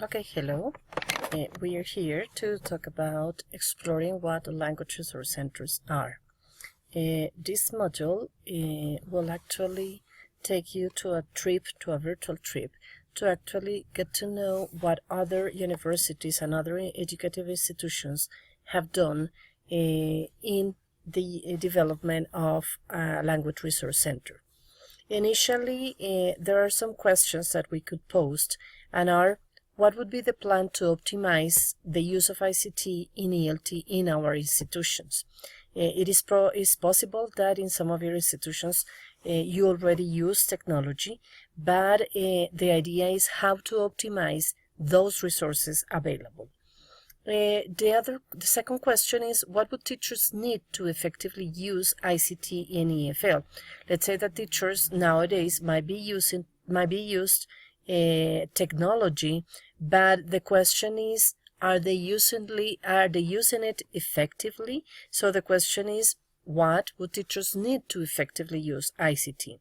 Okay, hello. We are here to talk about exploring what language resource centers are. This module will actually take you to a virtual trip, to actually get to know what other universities and other educative institutions have done in the development of a language resource center. Initially, there are some questions that we could post and are: what would be the plan to optimize the use of ICT in ELT in our institutions? It is possible that in some of your institutions you already use technology, but the idea is how to optimize those resources available. The second question is, what would teachers need to effectively use ICT in EFL? Let's say that teachers nowadays might be used technology, but the question is, are they using it effectively? So the question is, what would teachers need to effectively use ICT?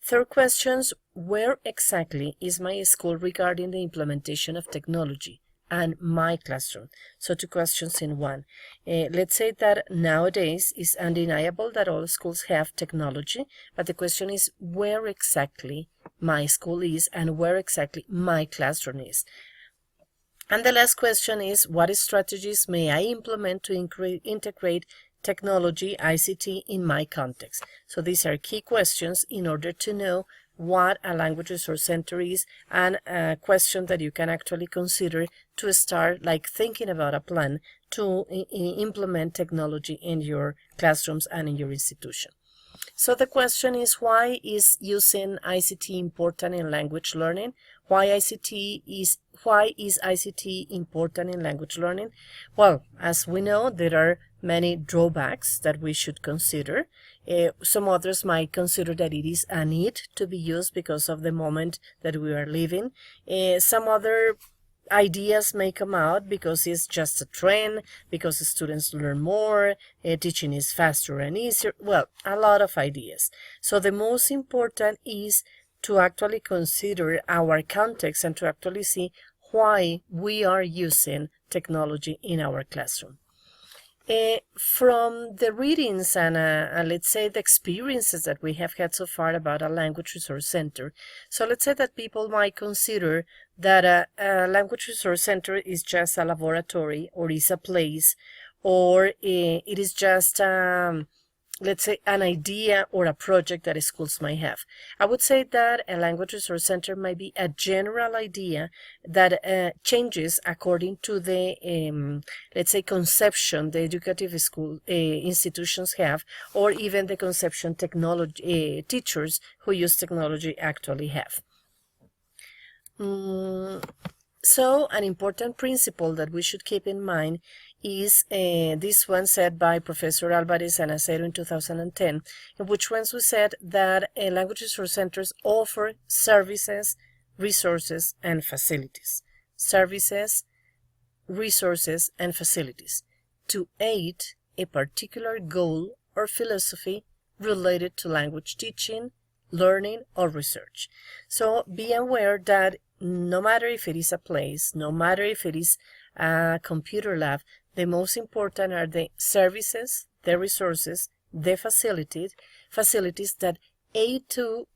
Third question, where exactly is my school regarding the implementation of technology and my classroom? So two questions in one. Let's say that nowadays it's undeniable that all schools have technology, but the question is where exactly my school is and where exactly my classroom is. And the last question is, what strategies may I implement to integrate technology, ICT, in my context? So these are key questions in order to know what a language resource center is, and a question that you can actually consider to start thinking about a plan to implement technology in your classrooms and in your institution. So the question is, why is using ICT important in language learning? Why is ICT important in language learning? Well, as we know, there are many drawbacks that we should consider. Some others might consider that it is a need to be used because of the moment that we are living. Some other ideas may come out because it's just a trend, because the students learn more, teaching is faster and easier. Well, a lot of ideas. So the most important is to actually consider our context and to actually see why we are using technology in our classroom. From the readings and let's say the experiences that we have had so far about a language resource center, so let's say that people might consider that a language resource center is just a laboratory, or is a place, or it is just let's say an idea or a project that schools might have. I would say that a language resource center might be a general idea that changes according to the let's say conception the educative school institutions have, or even the conception technology teachers who use technology actually have. So an important principle that we should keep in mind is this one said by Professor Alvarez and Acero in 2010, in which we said that language resource centers offer services, resources, and facilities. Services, resources, and facilities to aid a particular goal or philosophy related to language teaching, learning, or research. So be aware that no matter if it is a place, no matter if it is a computer lab, the most important are the services, the resources, the facilities that aid to,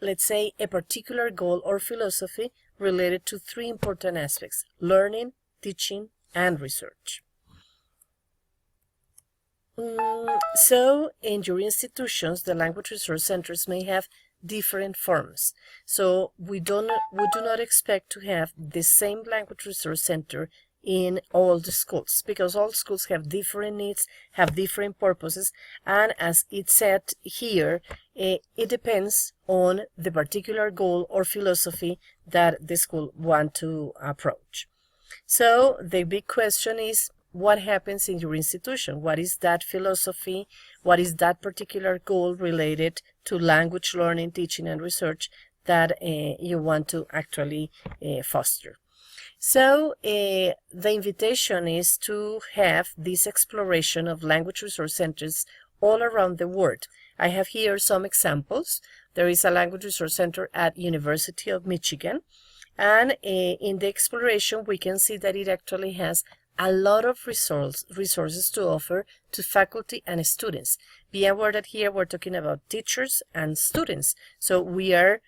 let's say, a particular goal or philosophy related to three important aspects: learning, teaching, and research. So in your institutions, the language resource centers may have different forms. So we do not expect to have the same language resource center in all the schools, because all schools have different needs, have different purposes, and as it said here, it depends on the particular goal or philosophy that the school want to approach. So the big question is, what happens in your institution? What is that philosophy? What is that particular goal related to language learning, teaching, and research that you want to actually foster? So the invitation is to have this exploration of language resource centers all around the world. I have here some examples. There is a language resource center at University of Michigan. And in the exploration, we can see that it actually has a lot of resources to offer to faculty and students. Be aware that here we're talking about teachers and students. So we are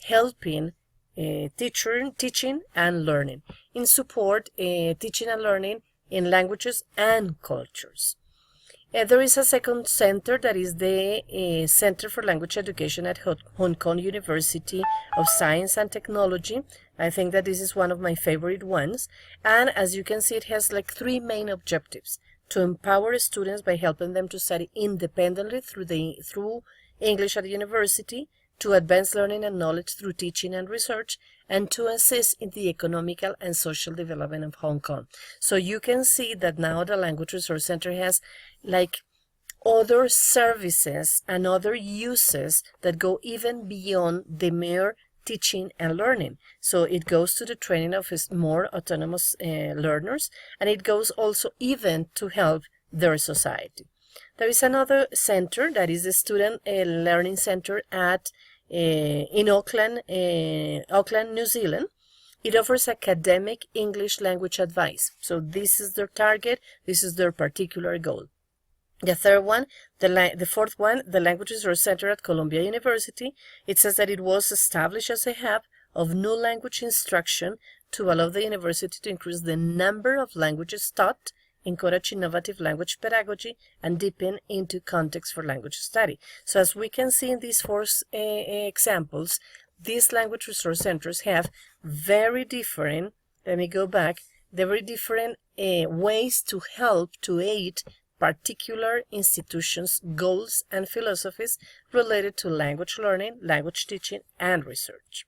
helping teaching and learning, in support teaching and learning in languages and cultures. There is a second center, that is the Center for Language Education at Hong Kong University of Science and Technology. I think that this is one of my favorite ones. And as you can see, it has like three main objectives: to empower students by helping them to study independently through English at the university, to advance learning and knowledge through teaching and research, and to assist in the economical and social development of Hong Kong. So you can see that now the Language Resource Center has like other services and other uses that go even beyond the mere teaching and learning. So it goes to the training of more autonomous learners, and it goes also even to help their society. There is another center, that is the Student Learning Center in Auckland, New Zealand. It offers academic English language advice. So this is their target, this is their particular goal. The fourth one, the Language Resource Center at Columbia University. It says that it was established as a hub of new language instruction to allow the university to increase the number of languages taught, encourage innovative language pedagogy, and deepen into context for language study. So as we can see in these four examples, these language resource centers have very different, very different ways to help, to aid particular institutions' goals and philosophies related to language learning, language teaching, and research.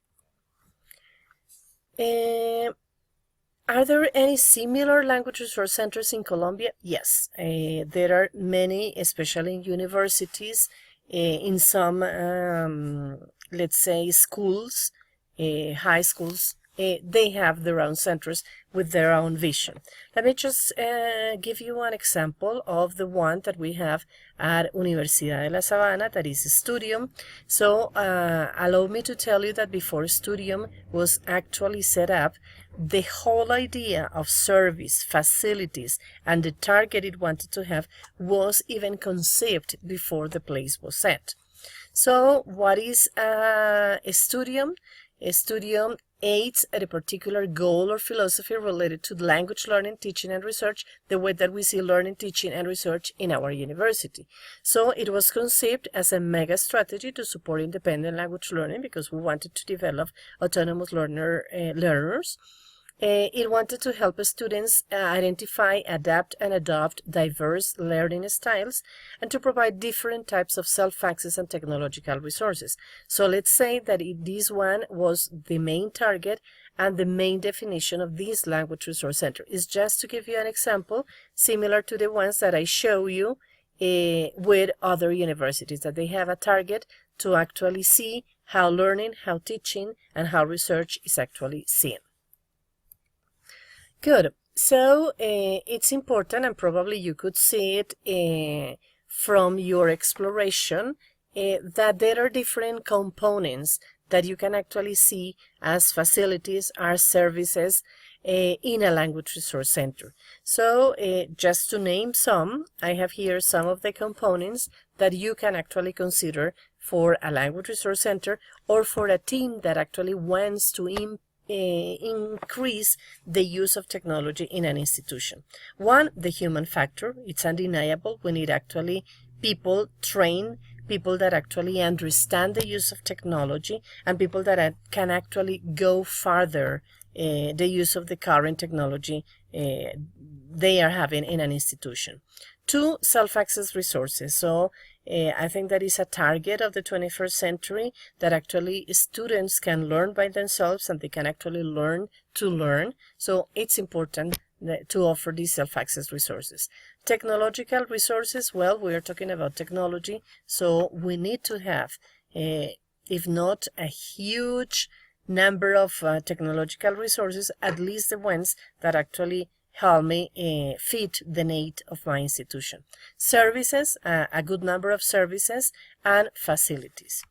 Are there any similar language resource centers in Colombia? Yes, there are many, especially in universities, in some, let's say, schools, high schools. They have their own centers with their own vision. Let me just give you an example of the one that we have at Universidad de La Sabana, that is Studium. So allow me to tell you that before Studium was actually set up, the whole idea of service, facilities, and the target it wanted to have was even conceived before the place was set. So what is a Studium? A Studium aids at a particular goal or philosophy related to language learning, teaching, and research, the way that we see learning, teaching, and research in our university. So it was conceived as a mega strategy to support independent language learning, because we wanted to develop autonomous learners. It wanted to help students identify, adapt, and adopt diverse learning styles, and to provide different types of self-access and technological resources. So let's say that this one was the main target and the main definition of this Language Resource Center. Is just to give you an example, similar to the ones that I show you with other universities, that they have a target to actually see how learning, how teaching, and how research is actually seen. Good. So it's important, and probably you could see it from your exploration, that there are different components that you can actually see as facilities, as services in a language resource center. So just to name some, I have here some of the components that you can actually consider for a language resource center, or for a team that actually wants to increase the use of technology in an institution. One, the human factor. It's undeniable. We need actually people trained, people that actually understand the use of technology, and people that can actually go farther the use of the current technology they are having in an institution. Two, self-access resources. So I think that is a target of the 21st century, that actually students can learn by themselves, and they can actually learn to learn. So it's important to offer these self-access resources. Technological resources, well, we are talking about technology, so we need to have, if not a huge number of technological resources, at least the ones that actually help me fit the need of my institution. Services, a good number of services, and facilities.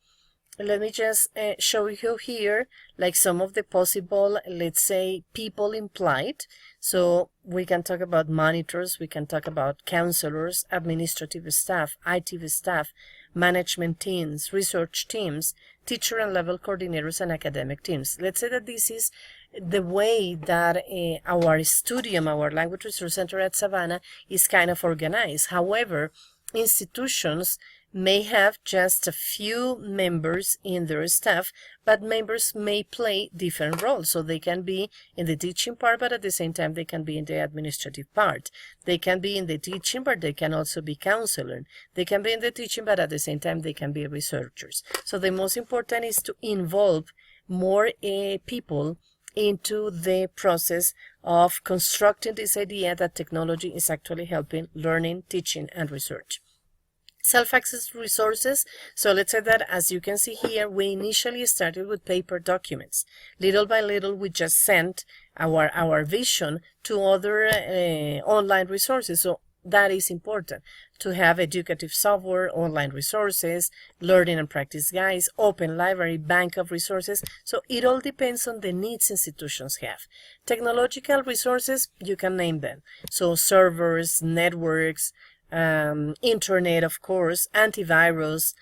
let me just show you here like some of the possible, let's say, people implied. So we can talk about monitors, we can talk about counselors, administrative staff, IT staff, management teams, research teams, teacher and level coordinators, and academic teams. Let's say that this is the way that our studium, our Language Resource Center at Savannah, is kind of organized. However, institutions may have just a few members in their staff, but members may play different roles. So they can be in the teaching part, but at the same time they can be in the administrative part. They can be in the teaching, but they can also be counselor. They can be in the teaching, but at the same time they can be researchers. So the most important is to involve more people into the process of constructing this idea that technology is actually helping learning, teaching, and research. Self-access resources. So let's say that, as you can see here, we initially started with paper documents. Little by little, we just sent our vision to other online resources. So that is important, to have educative software, online resources, learning and practice guides, open library, bank of resources. So it all depends on the needs institutions have. Technological resources, you can name them. So servers, networks, internet, of course, antivirus,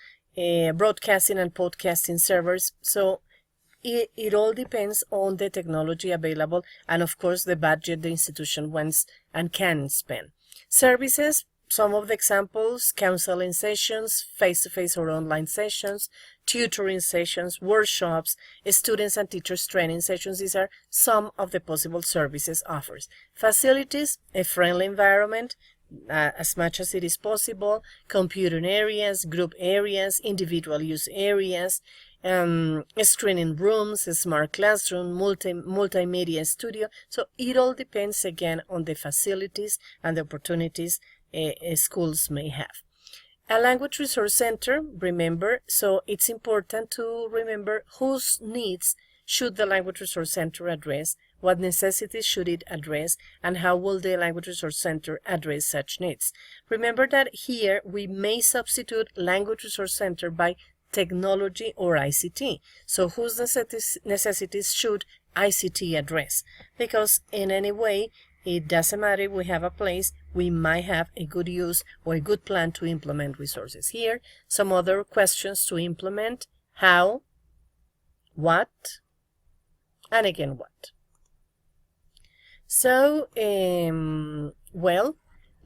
broadcasting and podcasting servers. So it all depends on the technology available and, of course, the budget the institution wants and can spend. Services, some of the examples: counseling sessions, face-to-face or online sessions, tutoring sessions, workshops, students and teachers training sessions. These are some of the possible services offered. Facilities, a friendly environment, as much as it is possible, computing areas, group areas, individual use areas, screening rooms, a smart classroom, multimedia studio. So it all depends again on the facilities and the opportunities schools may have. A language resource center, remember, so it's important to remember whose needs should the language resource center address, what necessities should it address, and how will the language resource center address such needs. Remember that here we may substitute language resource center by technology or ICT. So whose necessities should ICT address? Because in any way, it doesn't matter if we have a place, we might have a good use or a good plan to implement resources. Here, some other questions to implement: how, what, and again what. So, well,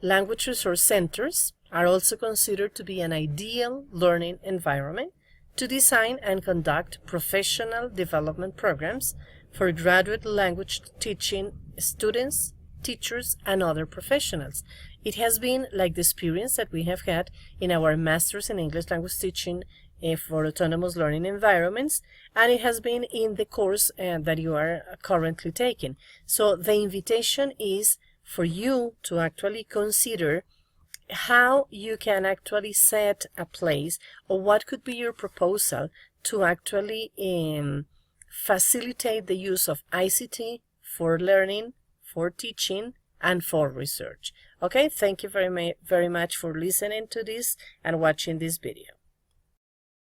language resource centers are also considered to be an ideal learning environment to design and conduct professional development programs for graduate language teaching students, teachers, and other professionals. It has been like the experience that we have had in our Masters in English Language Teaching for Autonomous Learning Environments, and it has been in the course that you are currently taking. So the invitation is for you to actually consider how you can actually set a place, or what could be your proposal to actually facilitate the use of ICT for learning, for teaching, and for research. Okay, thank you very much for listening to this and watching this video.